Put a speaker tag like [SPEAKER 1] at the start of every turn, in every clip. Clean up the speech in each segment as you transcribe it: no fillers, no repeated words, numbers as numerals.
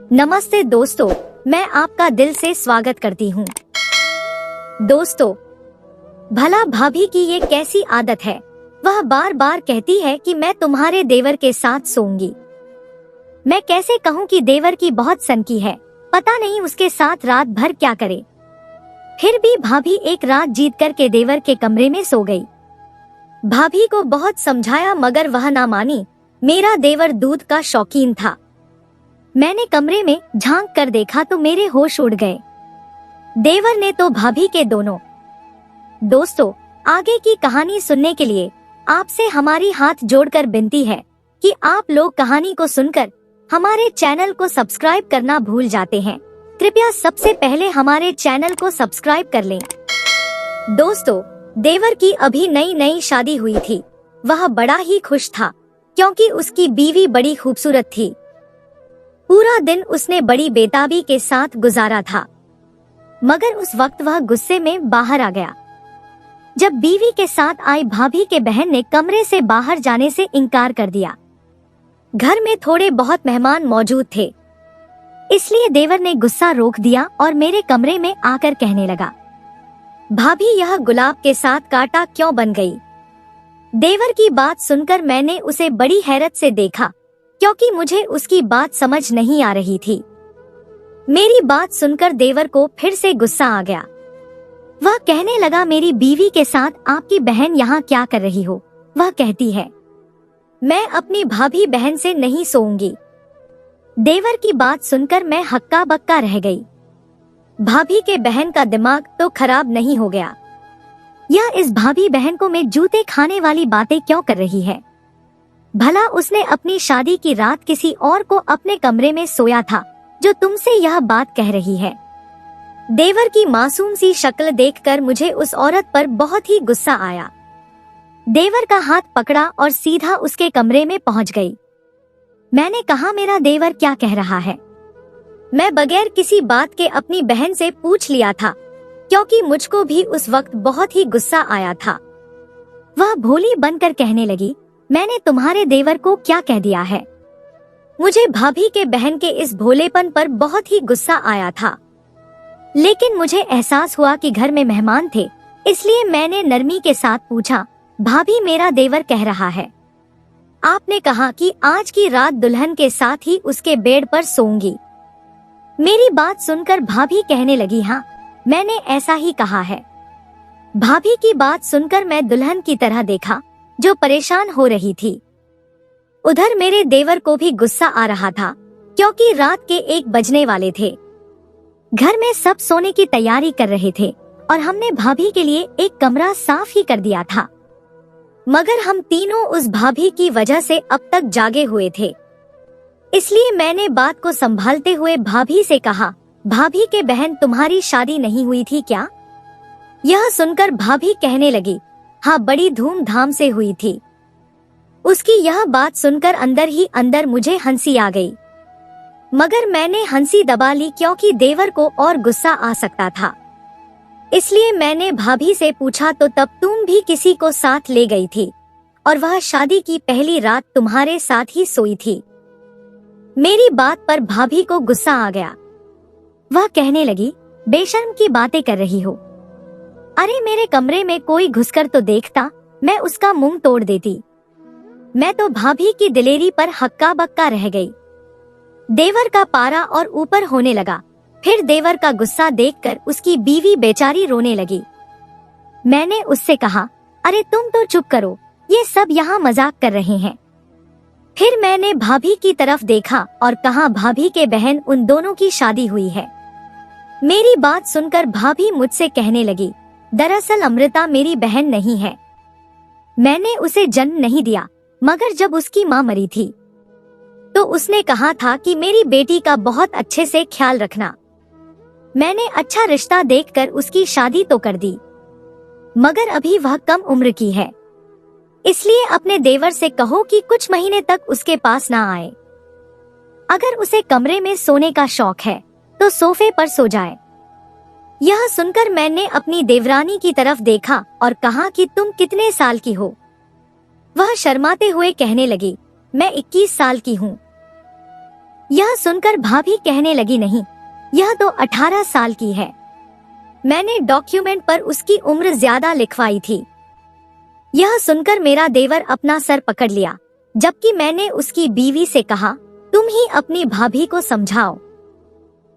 [SPEAKER 1] नमस्ते दोस्तों, मैं आपका दिल से स्वागत करती हूँ। दोस्तों, भला भाभी की ये कैसी आदत है, वह बार बार कहती है कि मैं तुम्हारे देवर के साथ सोऊंगी। मैं कैसे कहूँ कि देवर की बहुत सनकी है, पता नहीं उसके साथ रात भर क्या करे। फिर भी भाभी एक रात जीत कर के देवर के कमरे में सो गई। भाभी को बहुत समझाया मगर वह ना मानी। मेरा देवर दूध का शौकीन था। मैंने कमरे में झांक कर देखा तो मेरे होश उड़ गए। देवर ने तो भाभी के दोनों। दोस्तों, आगे की कहानी सुनने के लिए आपसे हमारी हाथ जोड़कर विनती है कि आप लोग कहानी को सुनकर हमारे चैनल को सब्सक्राइब करना भूल जाते हैं। कृपया सबसे पहले हमारे चैनल को सब्सक्राइब कर लें। दोस्तों, देवर की अभी नई नई शादी हुई थी। वह बड़ा ही खुश था क्योंकि उसकी बीवी बड़ी खूबसूरत थी। पूरा दिन उसने बड़ी बेताबी के साथ गुजारा था, मगर उस वक्त वह गुस्से में बाहर आ गया जब बीवी के साथ आई भाभी के बहन ने कमरे से बाहर जाने से इनकार कर दिया। घर में थोड़े बहुत मेहमान मौजूद थे, इसलिए देवर ने गुस्सा रोक दिया और मेरे कमरे में आकर कहने लगा, भाभी यह गुलाब के साथ कांटा क्यों बन गई? देवर की बात सुनकर मैंने उसे बड़ी हैरत से देखा क्योंकि मुझे उसकी बात समझ नहीं आ रही थी। मेरी बात सुनकर देवर को फिर से गुस्सा आ गया। वह कहने लगा, मेरी बीवी के साथ आपकी बहन यहाँ क्या कर रही हो? वह कहती है, मैं अपनी भाभी बहन से नहीं सोऊंगी। देवर की बात सुनकर मैं हक्का बक्का रह गई। भाभी के बहन का दिमाग तो खराब नहीं हो गया? यह इस भाभी बहन को मैं जूते खाने वाली बातें क्यों कर रही है? भला उसने अपनी शादी की रात किसी और को अपने कमरे में सोया था जो तुमसे यह बात कह रही है? देवर की मासूम सी शक्ल देखकर मुझे उस औरत पर बहुत ही गुस्सा आया। देवर का हाथ पकड़ा और सीधा उसके कमरे में पहुंच गई। मैंने कहा, मेरा देवर क्या कह रहा है? मैं बगैर किसी बात के अपनी बहन से पूछ लिया था क्योंकि मुझको भी उस वक्त बहुत ही गुस्सा आया था। वह भोली बनकर कहने लगी, मैंने तुम्हारे देवर को क्या कह दिया है? मुझे भाभी के बहन के इस भोलेपन पर बहुत ही गुस्सा आया था, लेकिन मुझे एहसास हुआ कि घर में मेहमान थे, इसलिए मैंने नरमी के साथ पूछा, भाभी मेरा देवर कह रहा है, आपने कहा कि आज की रात दुल्हन के साथ ही उसके बेड पर सोऊंगी। मेरी बात सुनकर भाभी कहने लगी, हाँ, मैंने ऐसा ही कहा है। भाभी की बात सुनकर मैं दुल्हन की तरह देखा जो परेशान हो रही थी। उधर मेरे देवर को भी गुस्सा आ रहा था क्योंकि रात के 1 बजने वाले थे। घर में सब सोने की तैयारी कर रहे थे और हमने भाभी के लिए एक कमरा साफ ही कर दिया था, मगर हम तीनों उस भाभी की वजह से अब तक जागे हुए थे। इसलिए मैंने बात को संभालते हुए भाभी से कहा, भाभी के बहन तुम्हारी शादी नहीं हुई थी क्या? यह सुनकर भाभी कहने लगी, हाँ, बड़ी धूमधाम से हुई थी। उसकी यह बात सुनकर अंदर ही अंदर मुझे हंसी आ गई, मगर मैंने हंसी दबा ली क्योंकि देवर को और गुस्सा आ सकता था। इसलिए मैंने भाभी से पूछा, तो तब तुम भी किसी को साथ ले गई थी और वह शादी की पहली रात तुम्हारे साथ ही सोई थी? मेरी बात पर भाभी को गुस्सा आ गया। वह कहने लगी, बेशर्म की बातें कर रही हो। अरे, मेरे कमरे में कोई घुसकर तो देखता, मैं उसका मुंह तोड़ देती। मैं तो भाभी की दिलेरी पर हक्का बक्का रह गई। देवर का पारा और ऊपर होने लगा। फिर देवर का गुस्सा देखकर उसकी बीवी बेचारी रोने लगी। मैंने उससे कहा, अरे तुम तो चुप करो, ये सब यहाँ मजाक कर रहे हैं। फिर मैंने भाभी की तरफ देखा और कहा, भाभी के बहन उन दोनों की शादी हुई है। मेरी बात सुनकर भाभी मुझसे कहने लगी, दरअसल अमृता मेरी बहन नहीं है। मैंने उसे जन्म नहीं दिया, मगर जब उसकी माँ मरी थी तो उसने कहा था कि मेरी बेटी का बहुत अच्छे से ख्याल रखना। मैंने अच्छा रिश्ता देखकर उसकी शादी तो कर दी, मगर अभी वह कम उम्र की है, इसलिए अपने देवर से कहो कि कुछ महीने तक उसके पास ना आए। अगर उसे कमरे में सोने का शौक है तो सोफे पर सो जाए। यह सुनकर मैंने अपनी देवरानी की तरफ देखा और कहा कि तुम कितने साल की हो? वह शर्माते हुए कहने लगी, मैं 21 साल की हूँ। यह सुनकर भाभी कहने लगी, नहीं, यह तो 18 साल की है। मैंने डॉक्यूमेंट पर उसकी उम्र ज्यादा लिखवाई थी। यह सुनकर मेरा देवर अपना सर पकड़ लिया, जबकि मैंने उसकी बीवी से कहा, तुम ही अपनी भाभी को समझाओ।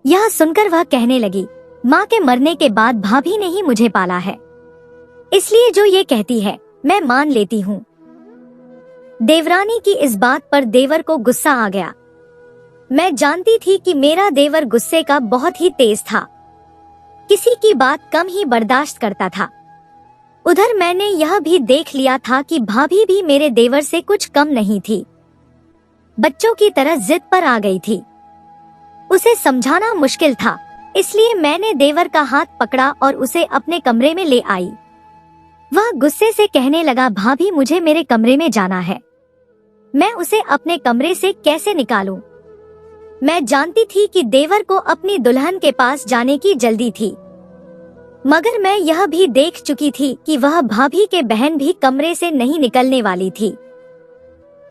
[SPEAKER 1] यह सुनकर वह कहने लगी, माँ के मरने के बाद भाभी ने ही मुझे पाला है, इसलिए जो ये कहती है मैं मान लेती हूँ। देवरानी की इस बात पर देवर को गुस्सा आ गया। मैं जानती थी कि मेरा देवर गुस्से का बहुत ही तेज था, किसी की बात कम ही बर्दाश्त करता था। उधर मैंने यह भी देख लिया था कि भाभी भी मेरे देवर से कुछ कम नहीं थी, बच्चों की तरह जिद पर आ गई थी। उसे समझाना मुश्किल था, इसलिए मैंने देवर का हाथ पकड़ा और उसे अपने कमरे में ले आई। वह गुस्से से कहने लगा, भाभी मुझे मेरे कमरे में जाना है, मैं उसे अपने कमरे से कैसे निकालूं? मैं जानती थी कि देवर को अपनी दुल्हन के पास जाने की जल्दी थी, मगर मैं यह भी देख चुकी थी कि वह भाभी के बहन भी कमरे से नहीं निकलने वाली थी।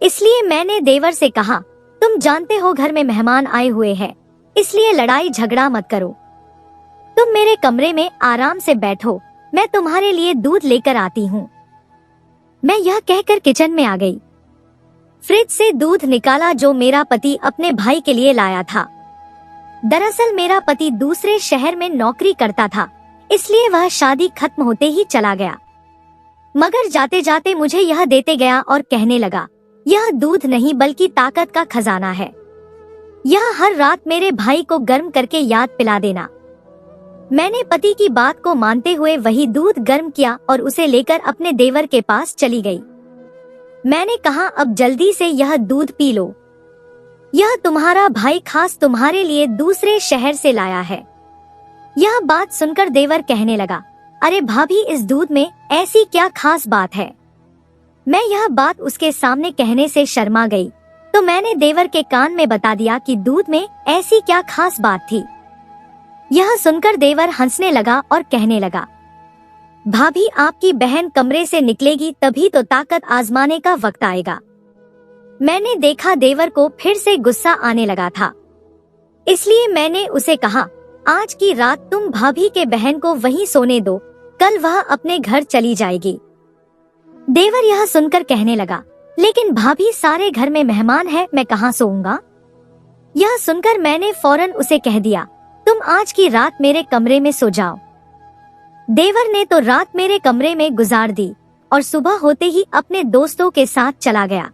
[SPEAKER 1] इसलिए मैंने देवर से कहा, तुम जानते हो घर में मेहमान आए हुए हैं, इसलिए लड़ाई झगड़ा मत करो, तुम मेरे कमरे में आराम से बैठो, मैं तुम्हारे लिए दूध लेकर आती हूँ। मैं यह कहकर किचन में आ गई। फ्रिज से दूध निकाला जो मेरा पति अपने भाई के लिए लाया था। दरअसल मेरा पति दूसरे शहर में नौकरी करता था, इसलिए वह शादी खत्म होते ही चला गया, मगर जाते जाते मुझे यह देते गया और कहने लगा, यह दूध नहीं बल्कि ताकत का खजाना है, यह हर रात मेरे भाई को गर्म करके याद पिला देना। मैंने पति की बात को मानते हुए वही दूध गर्म किया और उसे लेकर अपने देवर के पास चली गई। मैंने कहा, अब जल्दी से यह दूध पी लो, यह तुम्हारा भाई खास तुम्हारे लिए दूसरे शहर से लाया है। यह बात सुनकर देवर कहने लगा, अरे भाभी इस दूध में ऐसी क्या खास बात है? मैं यह बात उसके सामने कहने से शर्मा गई, तो मैंने देवर के कान में बता दिया कि दूध में ऐसी क्या खास बात थी। यह सुनकर देवर हंसने लगा और कहने लगा, भाभी आपकी बहन कमरे से निकलेगी तभी तो ताकत आजमाने का वक्त आएगा। मैंने देखा देवर को फिर से गुस्सा आने लगा था, इसलिए मैंने उसे कहा, आज की रात तुम भाभी के बहन को वहीं सोने दो, कल वह अपने घर चली जाएगी। देवर यह सुनकर कहने लगा, लेकिन भाभी सारे घर में मेहमान है, मैं कहाँ सोऊंगा? यह सुनकर मैंने फौरन उसे कह दिया, तुम आज की रात मेरे कमरे में सो जाओ। देवर ने तो रात मेरे कमरे में गुजार दी और सुबह होते ही अपने दोस्तों के साथ चला गया।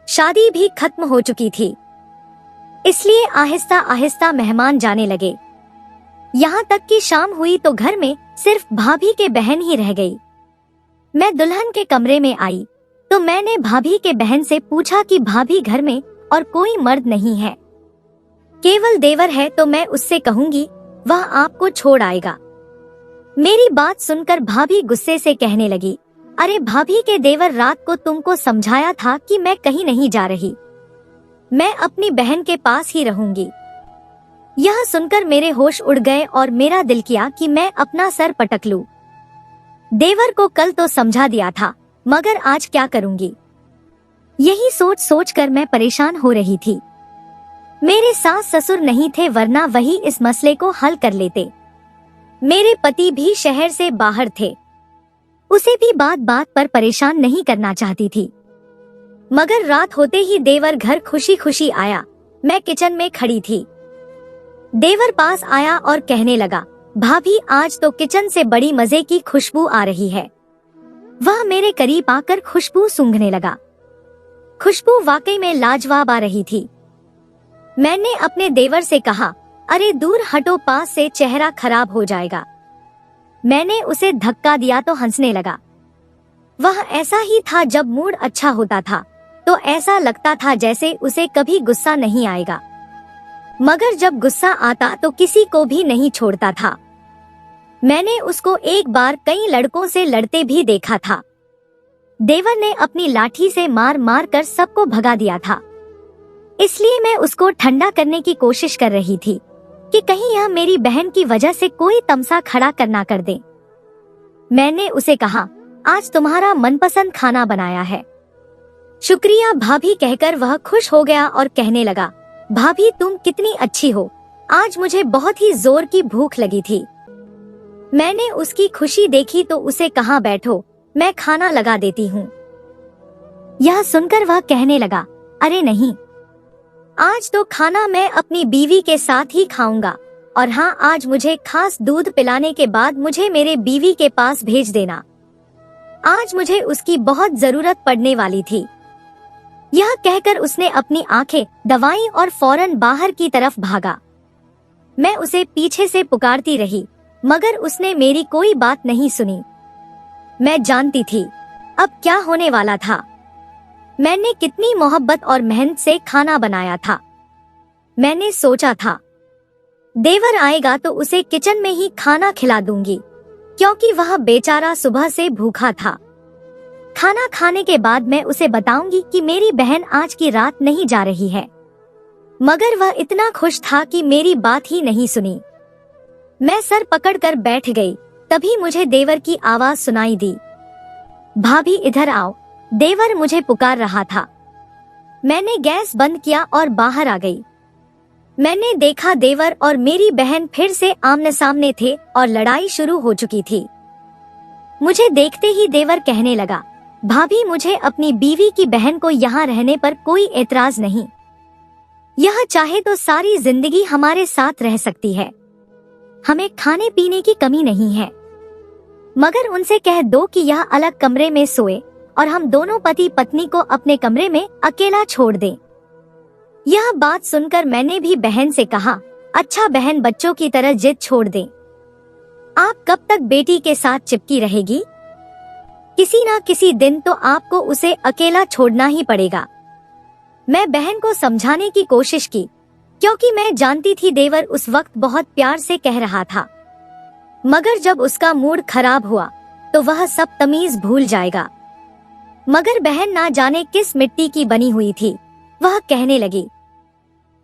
[SPEAKER 1] शादी भी खत्म हो चुकी थी, इसलिए आहिस्ता आहिस्ता मेहमान जाने लगे। यहाँ तक कि शाम हुई तो घर में सिर्फ भाभी के बहन ही रह गई। मैं दुल्हन के कमरे में आई तो मैंने भाभी के बहन से पूछा कि भाभी घर में और कोई मर्द नहीं है, केवल देवर है, तो मैं उससे कहूंगी वह आपको छोड़ आएगा। मेरी बात सुनकर भाभी गुस्से से कहने लगी, अरे भाभी के देवर, रात को तुमको समझाया था कि मैं कहीं नहीं जा रही, मैं अपनी बहन के पास ही रहूंगी। यह सुनकर मेरे होश उड़ गए और मेरा दिल किया कि मैं अपना सर पटक लूं। देवर को कल तो समझा दिया था, मगर आज क्या करूंगी? यही सोच सोच कर मैं परेशान हो रही थी। मेरे सास ससुर नहीं थे, वरना वही इस मसले को हल कर लेते। मेरे पति भी शहर से बाहर थे, उसे भी बात बात पर परेशान नहीं करना चाहती थी। मगर रात होते ही देवर घर खुशी खुशी आया। मैं किचन में खड़ी थी। देवर पास आया और कहने लगा, भाभी आज तो किचन से बड़ी मजे की खुशबू आ रही है। वह मेरे करीब आकर खुशबू सूंघने लगा। खुशबू वाकई में लाजवाब आ रही थी। मैंने अपने देवर से कहा, अरे दूर हटो, पास से चेहरा खराब हो जाएगा। मैंने उसे धक्का दिया तो हंसने लगा। वह ऐसा ही था, जब मूड अच्छा होता था तो ऐसा लगता था जैसे उसे कभी गुस्सा नहीं आएगा, मगर जब गुस्सा आता तो किसी को भी नहीं छोड़ता था। मैंने उसको एक बार कई लड़कों से लड़ते भी देखा था। देवर ने अपनी लाठी से मार मार कर सबको भगा दिया था, इसलिए मैं उसको ठंडा करने की कोशिश कर रही थी कि कहीं यह मेरी बहन की वजह से कोई तमसा खड़ा करना कर दे। मैंने उसे कहा, आज तुम्हारा मनपसंद खाना बनाया है। शुक्रिया भाभी कहकर वह खुश हो गया और कहने लगा, भाभी तुम कितनी अच्छी हो, आज मुझे बहुत ही जोर की भूख लगी थी। मैंने उसकी खुशी देखी तो उसे कहा बैठो, मैं खाना लगा देती हूँ। यह सुनकर वह कहने लगा, अरे नहीं, आज तो खाना मैं अपनी बीवी के साथ ही खाऊंगा, और हाँ, आज मुझे खास दूध पिलाने के बाद मुझे मेरे बीवी के पास भेज देना। आज मुझे उसकी बहुत जरूरत पड़ने वाली थी। यह कहकर उसने अपनी आंखें दबाई और फौरन बाहर की तरफ भागा। मैं उसे पीछे से पुकारती रही, मगर उसने मेरी कोई बात नहीं सुनी। मैं जानती थी अब क्या होने वाला था। मैंने कितनी मोहब्बत और मेहनत से खाना बनाया था। मैंने सोचा था देवर आएगा तो उसे किचन में ही खाना खिला दूंगी, क्योंकि वह बेचारा सुबह से भूखा था। खाना खाने के बाद मैं उसे बताऊंगी कि मेरी बहन आज की रात नहीं जा रही है, मगर वह इतना खुश था कि मेरी बात ही नहीं सुनी। मैं सर पकड़कर बैठ गई। तभी मुझे देवर की आवाज सुनाई दी, भाभी इधर आओ। देवर मुझे पुकार रहा था। मैंने गैस बंद किया और बाहर आ गई। मैंने देखा देवर और मेरी बहन फिर से आमने सामने थे और लड़ाई शुरू हो चुकी थी। मुझे देखते ही देवर कहने लगा, भाभी मुझे अपनी बीवी की बहन को यहाँ रहने पर कोई एतराज नहीं। यह चाहे तो सारी जिंदगी हमारे साथ रह सकती है। हमें खाने पीने की कमी नहीं है, मगर उनसे कह दो कि यह अलग कमरे में सोए और हम दोनों पति पत्नी को अपने कमरे में अकेला छोड़ दें। यह बात सुनकर मैंने भी बहन से कहा, अच्छा बहन, बच्चों की तरह जिद छोड़ दें। आप कब तक बेटी के साथ चिपकी रहेगी? किसी ना किसी दिन तो आपको उसे अकेला छोड़ना ही पड़ेगा। मैं बहन को समझाने की कोशिश की, क्योंकि मैं जानती थी देवर उस वक्त बहुत प्यार से कह रहा था, मगर जब उसका मूड खराब हुआ तो वह सब तमीज भूल जाएगा। मगर बहन ना जाने किस मिट्टी की बनी हुई थी। वह कहने लगी,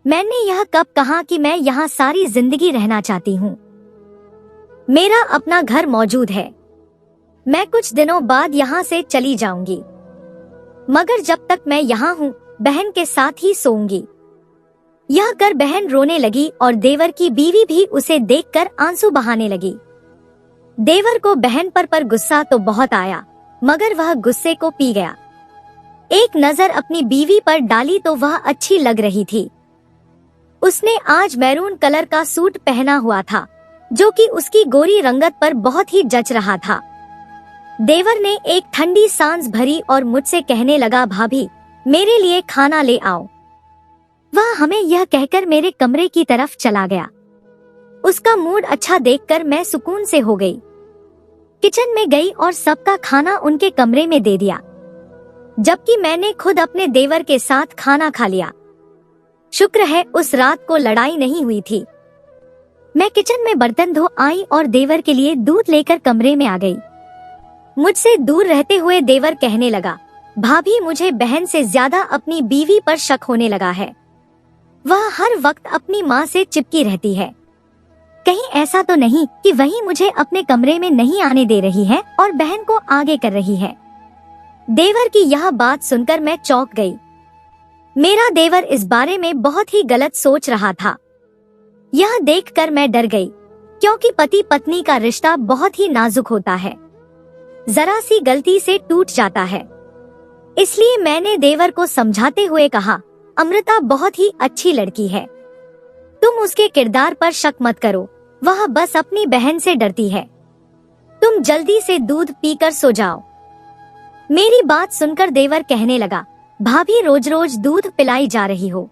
[SPEAKER 1] मैंने यह कब कहा कि मैं यहाँ सारी जिंदगी रहना चाहती हूँ। मेरा अपना घर मौजूद है। मैं कुछ दिनों बाद यहाँ से चली जाऊंगी, मगर जब तक मैं यहाँ हूँ बहन के साथ ही सोऊंगी। यह कर बहन रोने लगी और देवर की बीवी भी उसे देखकर आंसू बहाने लगी। देवर को बहन पर गुस्सा तो बहुत आया, मगर वह गुस्से को पी गया। एक नजर अपनी बीवी पर डाली तो वह अच्छी लग रही थी। उसने आज मैरून कलर का सूट पहना हुआ था, जो कि उसकी गोरी रंगत पर बहुत ही जच रहा था। देवर ने एक ठंडी सांस भरी और मुझसे कहने लगा, भाभी मेरे लिए खाना ले आओ। वह हमें यह कहकर मेरे कमरे की तरफ चला गया। उसका मूड अच्छा देखकर मैं सुकून से हो गई। किचन में गई और सबका खाना उनके कमरे में दे दिया, जबकि मैंने खुद अपने देवर के साथ खाना खा लिया। शुक्र है उस रात को लड़ाई नहीं हुई थी। मैं किचन में बर्तन धो आई और देवर के लिए दूध लेकर कमरे में आ गई। मुझसे दूर रहते हुए देवर कहने लगा, भाभी मुझे बहन से ज्यादा अपनी बीवी पर शक होने लगा है। वह हर वक्त अपनी माँ से चिपकी रहती है। कहीं ऐसा तो नहीं कि वही मुझे अपने कमरे में नहीं आने दे रही है और बहन को आगे कर रही है। देवर की यह बात सुनकर मैं चौंक गई। मेरा देवर इस बारे में बहुत ही गलत सोच रहा था। यह देखकर मैं डर गई, क्योंकि पति पत्नी का रिश्ता बहुत ही नाजुक होता है, जरा सी गलती से टूट जाता है। इसलिए मैंने देवर को समझाते हुए कहा, अमृता बहुत ही अच्छी लड़की है, तुम उसके किरदार पर शक मत करो, वह बस अपनी बहन से डरती है। तुम जल्दी से दूध पीकर सो जाओ। मेरी बात सुनकर देवर कहने लगा, भाभी रोज रोज दूध पिलाई जा रही हो,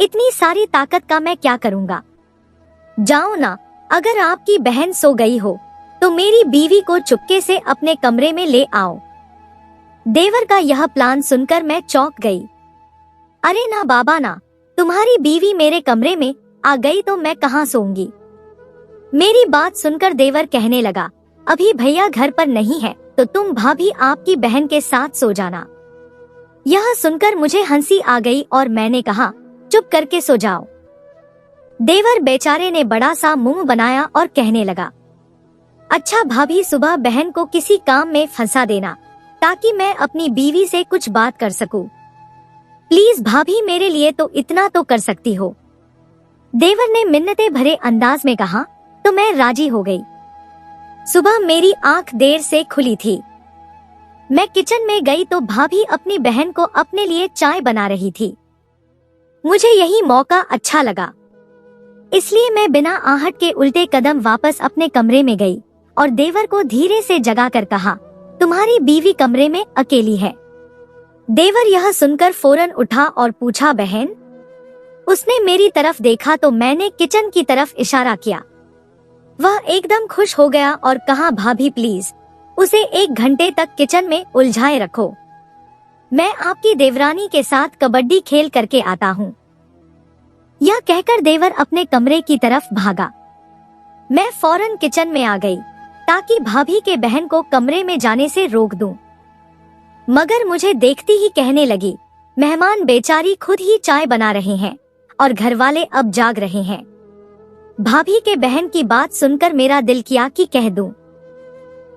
[SPEAKER 1] इतनी सारी ताकत का मैं क्या करूँगा। जाओ ना, अगर आपकी बहन सो गई हो तो मेरी बीवी को चुपके से अपने कमरे में ले आओ। देवर का यह प्लान सुनकर मैं चौंक गई। अरे ना बाबा ना, तुम्हारी बीवी मेरे कमरे में आ गई तो मैं कहाँ सोऊंगी। मेरी बात सुनकर देवर कहने लगा, अभी भैया घर पर नहीं है तो तुम भाभी आपकी बहन के साथ सो जाना। यह सुनकर मुझे हंसी आ गई और मैंने कहा, चुप करके सो जाओ। देवर बेचारे ने बड़ा सा मुंह बनाया और कहने लगा, अच्छा भाभी सुबह बहन को किसी काम में फंसा देना, ताकि मैं अपनी बीवी से कुछ बात कर सकूं। प्लीज भाभी, मेरे लिए तो इतना तो कर सकती हो। देवर ने मिन्नते भरे अंदाज में कहा तो मैं राजी हो गई। सुबह मेरी आंख देर से खुली थी। मैं किचन में गई तो भाभी अपनी बहन को अपने लिए चाय बना रही थी। मुझे यही मौका अच्छा लगा, इसलिए मैं बिना आहट के उल्टे कदम वापस अपने कमरे में गई और देवर को धीरे से जगाकर कहा, तुम्हारी बीवी कमरे में अकेली है। देवर यह सुनकर फौरन उठा और पूछा, बहन? उसने मेरी तरफ देखा तो मैंने किचन की तरफ इशारा किया। वह एकदम खुश हो गया और कहा, भाभी प्लीज उसे 1 घंटे तक किचन में उलझाए रखो, मैं आपकी देवरानी के साथ कबड्डी खेल करके आता हूँ। यह कहकर देवर अपने कमरे की तरफ भागा। मैं फौरन किचन में आ गई ताकि भाभी के बहन को कमरे में जाने से रोक दूं। मगर मुझे देखती ही कहने लगी, मेहमान बेचारी खुद ही चाय बना रहे हैं और घरवाले अब जाग रहे हैं। भाभी के बहन की बात सुनकर मेरा दिल किया कि कह दूं,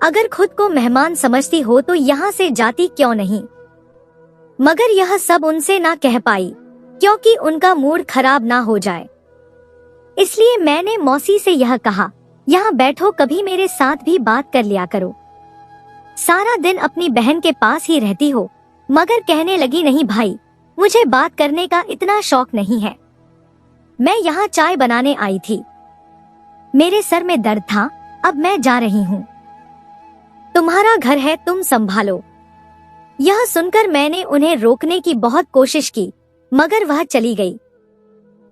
[SPEAKER 1] अगर खुद को मेहमान समझती हो तो यहाँ से जाती क्यों नहीं। मगर यह सब उनसे ना कह पाई क्योंकि उनका मूड खराब ना हो जाए। इसलिए मैंने मौसी से यह कहा, यहाँ बैठो, कभी मेरे साथ भी बात कर लिया करो, सारा दिन अपनी बहन के पास ही रहती हो। मगर कहने लगी, नहीं भाई, मुझे बात करने का इतना शौक नहीं है, मैं यहाँ चाय बनाने आई थी, मेरे सर में दर्द था, अब मैं जा रही हूँ, तुम्हारा घर है, तुम संभालो। यह सुनकर मैंने उन्हें रोकने की बहुत कोशिश की मगर वह चली गई।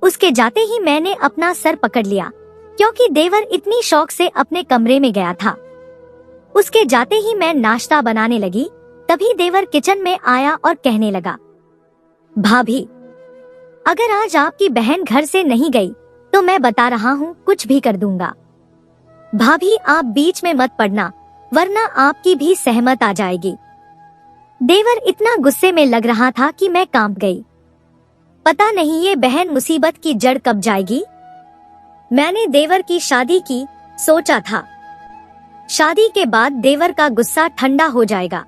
[SPEAKER 1] उसके जाते ही मैंने अपना सर पकड़ लिया क्योंकि देवर इतनी शौक से अपने कमरे में गया था। उसके जाते ही मैं नाश्ता बनाने लगी, तभी देवर किचन में आया और कहने लगा, भाभी अगर आज आपकी बहन घर से नहीं गई तो मैं बता रहा हूँ कुछ भी कर दूंगा। भाभी आप बीच में मत पड़ना वरना आपकी भी सहमत आ जाएगी। देवर इतना गुस्से में लग रहा था कि मैं कांप गई। पता नहीं ये बहन मुसीबत की जड़ कब जाएगी। मैंने देवर की शादी की सोचा था, शादी के बाद देवर का गुस्सा ठंडा हो जाएगा,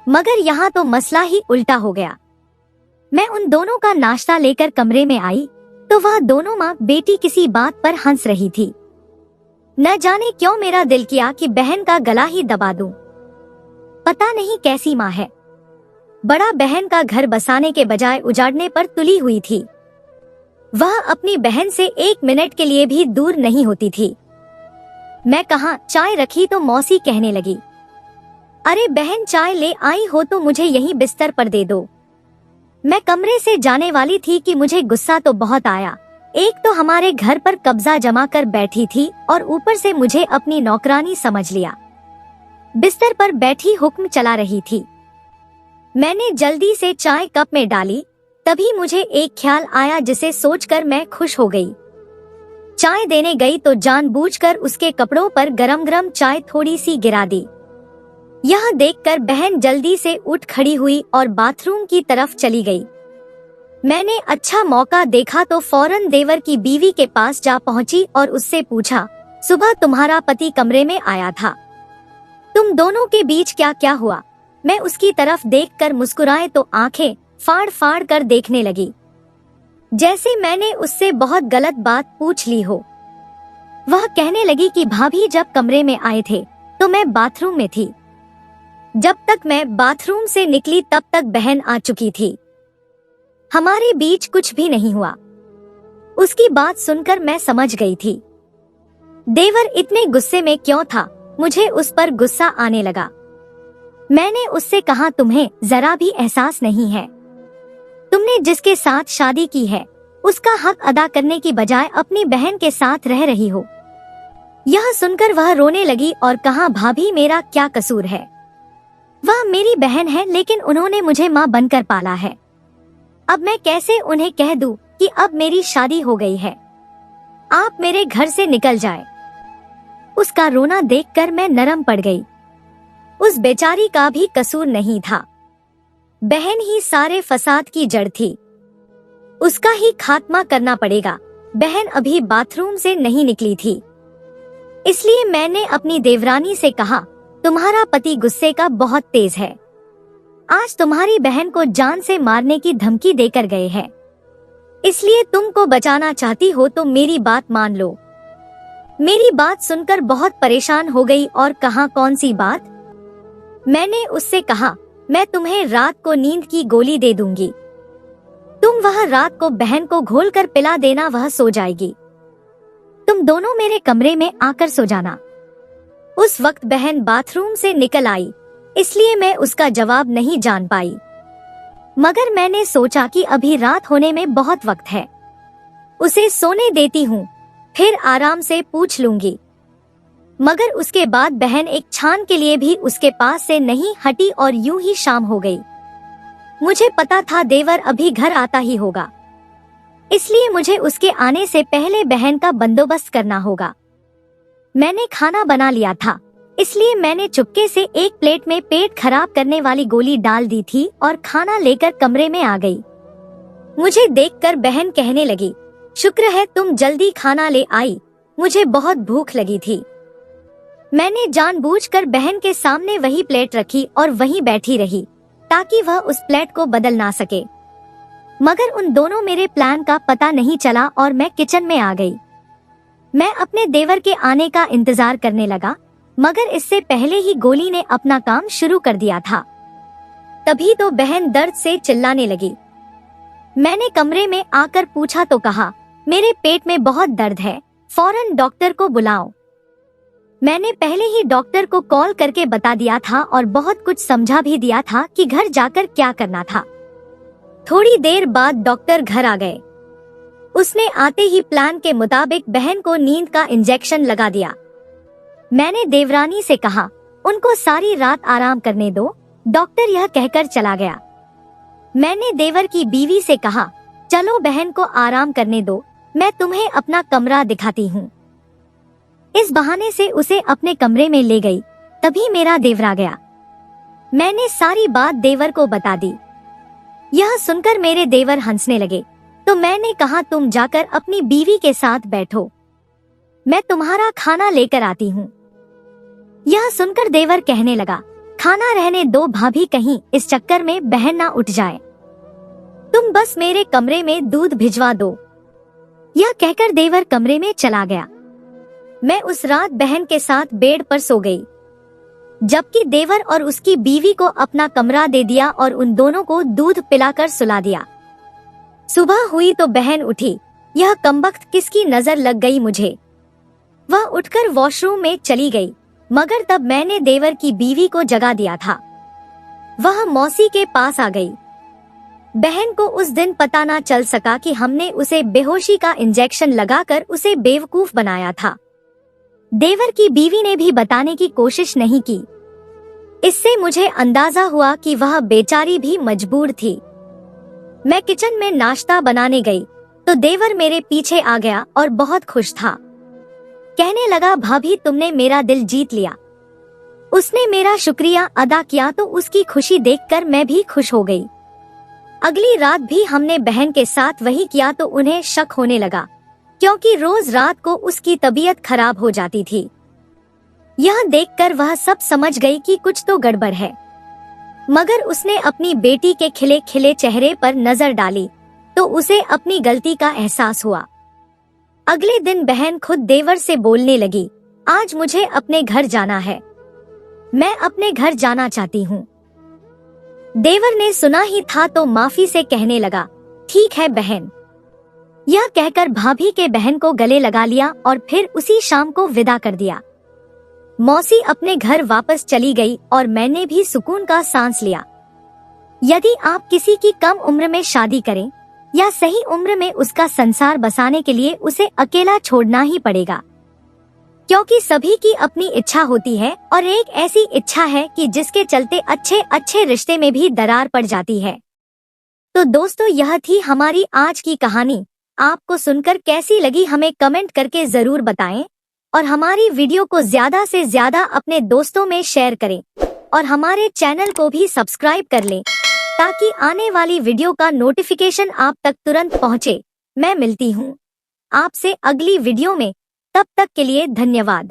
[SPEAKER 1] मगर यहाँ तो मसला ही उल्टा हो गया। मैं उन दोनों का नाश्ता लेकर कमरे में आई तो वह दोनों माँ बेटी किसी बात पर हंस रही थी। न जाने क्यों मेरा दिल किया कि बहन का गला ही दबा दूं। पता नहीं कैसी माँ है, बड़ा बहन का घर बसाने के बजाय उजाड़ने पर तुली हुई थी। वह अपनी बहन से 1 मिनट के लिए भी दूर नहीं होती थी। मैं कहा चाय रखी तो मौसी कहने लगी, अरे बहन चाय ले आई हो तो मुझे यहीं बिस्तर पर दे दो। मैं कमरे से जाने वाली थी कि मुझे गुस्सा तो बहुत आया। एक तो हमारे घर पर कब्जा जमा कर बैठी थी और ऊपर से मुझे अपनी नौकरानी समझ लिया। बिस्तर पर बैठी हुक्म चला रही थी। मैंने जल्दी से चाय कप में डाली, तभी मुझे एक ख्याल आया जिसे सोचकर मैं खुश हो गई। चाय देने गई तो जानबूझकर उसके कपड़ों पर गरम गरम चाय थोड़ी सी गिरा दी। यह देखकर बहन जल्दी से उठ खड़ी हुई और बाथरूम की तरफ चली गई। मैंने अच्छा मौका देखा तो फौरन देवर की बीवी के पास जा पहुंची और उससे पूछा, सुबह तुम्हारा पति कमरे में आया था, तुम दोनों के बीच क्या क्या हुआ। मैं उसकी तरफ देखकर मुस्कुराए तो आंखें फाड़ फाड़ कर देखने लगी, जैसे मैंने उससे बहुत गलत बात पूछ ली हो। वह कहने लगी कि भाभी जब कमरे में आए थे तो मैं बाथरूम में थी, जब तक मैं बाथरूम से निकली तब तक बहन आ चुकी थी, हमारे बीच कुछ भी नहीं हुआ। उसकी बात सुनकर मैं समझ गई थी देवर इतने गुस्से में क्यों था। मुझे उस पर गुस्सा आने लगा। मैंने उससे कहा, तुम्हें जरा भी एहसास नहीं है, तुमने जिसके साथ शादी की है उसका हक अदा करने की बजाय अपनी बहन के साथ रह रही हो। यह सुनकर वह रोने लगी और कहा, भाभी मेरा क्या कसूर है, वह मेरी बहन है लेकिन उन्होंने मुझे माँ बनकर पाला है, अब मैं कैसे उन्हें कह दूं कि अब मेरी शादी हो गई है, आप मेरे घर से निकल जाए। उसका रोना देखकर मैं नरम पड़ गई। उस बेचारी का भी कसूर नहीं था, बहन ही सारे फसाद की जड़ थी, उसका ही खात्मा करना पड़ेगा। बहन अभी बाथरूम से नहीं निकली थी, इसलिए मैंने अपनी देवरानी से कहा, तुम्हारा पति गुस्से का बहुत तेज है, आज तुम्हारी बहन को जान से मारने की धमकी देकर गए हैं, इसलिए तुमको बचाना चाहती हो तो मेरी बात मान लो। मेरी बात सुनकर बहुत परेशान हो गई और कहा, कौन सी बात? मैंने उससे कहा, मैं तुम्हें रात को नींद की गोली दे दूंगी, तुम वह रात को बहन को घोलकर पिला देना, वह सो जाएगी। तुम दोनों मेरे कमरे में आकर सो जाना। उस वक्त बहन बाथरूम से निकल आई, इसलिए मैं उसका जवाब नहीं जान पाई, मगर मैंने सोचा कि अभी रात होने में बहुत वक्त है, उसे सोने देती हूँ, फिर आराम से पूछ लूंगी। मगर उसके बाद बहन एक क्षण के लिए भी उसके पास से नहीं हटी और यूं ही शाम हो गई। मुझे पता था देवर अभी घर आता ही होगा, इसलिए मुझे उसके आने से पहले बहन का बंदोबस्त करना होगा। मैंने खाना बना लिया था, इसलिए मैंने चुपके से एक प्लेट में पेट खराब करने वाली गोली डाल दी थी और खाना लेकर कमरे में आ गई। मुझे देखकर बहन कहने लगी, शुक्र है तुम जल्दी खाना ले आई, मुझे बहुत भूख लगी थी। मैंने जानबूझकर बहन के सामने वही प्लेट रखी और वहीं बैठी रही ताकि वह उस प्लेट को बदल ना सके। मगर उन दोनों मेरे प्लान का पता नहीं चला और मैं किचन में आ गई। मैं अपने देवर के आने का इंतजार करने लगा, मगर इससे पहले ही गोली ने अपना काम शुरू कर दिया था। तभी तो बहन दर्द से चिल्लाने लगी। मैंने कमरे में आकर पूछा तो कहा, मेरे पेट में बहुत दर्द है, फौरन डॉक्टर को बुलाओ। मैंने पहले ही डॉक्टर को कॉल करके बता दिया था और बहुत कुछ समझा भी दिया था कि घर जाकर क्या करना था। थोड़ी देर बाद डॉक्टर घर आ गए। उसने आते ही प्लान के मुताबिक बहन को नींद का इंजेक्शन लगा दिया। मैंने देवरानी से कहा, उनको सारी रात आराम करने दो। डॉक्टर यह कहकर चला गया। मैंने देवर की बीवी से कहा, चलो बहन को आराम करने दो, मैं तुम्हें अपना कमरा दिखाती हूँ। इस बहाने से उसे अपने कमरे में ले गई। तभी मेरा देवर आ गया। मैंने सारी बात देवर को बता दी। यह सुनकर मेरे देवर हंसने लगे, तो मैंने कहा, तुम जाकर अपनी बीवी के साथ बैठो, मैं तुम्हारा खाना लेकर आती हूँ। यह सुनकर देवर कहने लगा, खाना रहने दो भाभी, कहीं इस चक्कर में बहन ना उठ जाए, तुम बस मेरे कमरे में दूध भिजवा दो। यह कहकर देवर कमरे में चला गया। मैं उस रात बहन के साथ बेड पर सो गई, जबकि देवर और उसकी बीवी को अपना कमरा दे दिया और उन दोनों को दूध पिलाकर सुला दिया। सुबह हुई तो बहन उठी। यह कमबख्त किसकी नजर लग गई मुझे। वह उठकर वॉशरूम में चली गई, मगर तब मैंने देवर की बीवी को जगा दिया था। वह मौसी के पास आ गई। बहन को उस दिन पता ना चल सका कि हमने उसे बेहोशी का इंजेक्शन लगाकर उसे बेवकूफ बनाया था। देवर की बीवी ने भी बताने की कोशिश नहीं की। इससे मुझे अंदाजा हुआ कि वह बेचारी भी मजबूर थी। मैं किचन में नाश्ता बनाने गई तो देवर मेरे पीछे आ गया और बहुत खुश था। कहने लगा, भाभी तुमने मेरा दिल जीत लिया। उसने मेरा शुक्रिया अदा किया तो उसकी खुशी देखकर मैं भी खुश हो गई। अगली रात भी हमने बहन के साथ वही किया तो उन्हें शक होने लगा, क्योंकि रोज रात को उसकी तबीयत खराब हो जाती थी। यह देखकर वह सब समझ गई कि कुछ तो गड़बड़ है, मगर उसने अपनी बेटी के खिले खिले चेहरे पर नजर डाली तो उसे अपनी गलती का एहसास हुआ। अगले दिन बहन खुद देवर से बोलने लगी, आज मुझे अपने घर जाना है, मैं अपने घर जाना चाहती हूँ। देवर ने सुना ही था तो माफी से कहने लगा, ठीक है बहन। यह कहकर भाभी के बहन को गले लगा लिया और फिर उसी शाम को विदा कर दिया। मौसी अपने घर वापस चली गई और मैंने भी सुकून का सांस लिया। यदि आप किसी की कम उम्र में शादी करें या सही उम्र में उसका संसार बसाने के लिए उसे अकेला छोड़ना ही पड़ेगा, क्योंकि सभी की अपनी इच्छा होती है और एक ऐसी इच्छा है कि जिसके चलते अच्छे अच्छे रिश्ते में भी दरार पड़ जाती है। तो दोस्तों, यह थी हमारी आज की कहानी। आपको सुनकर कैसी लगी हमें कमेंट करके जरूर बताएं और हमारी वीडियो को ज्यादा से ज्यादा अपने दोस्तों में शेयर करें और हमारे चैनल को भी सब्सक्राइब कर लें ताकि आने वाली वीडियो का नोटिफिकेशन आप तक तुरंत पहुंचे। मैं मिलती हूं आपसे अगली वीडियो में, तब तक के लिए धन्यवाद।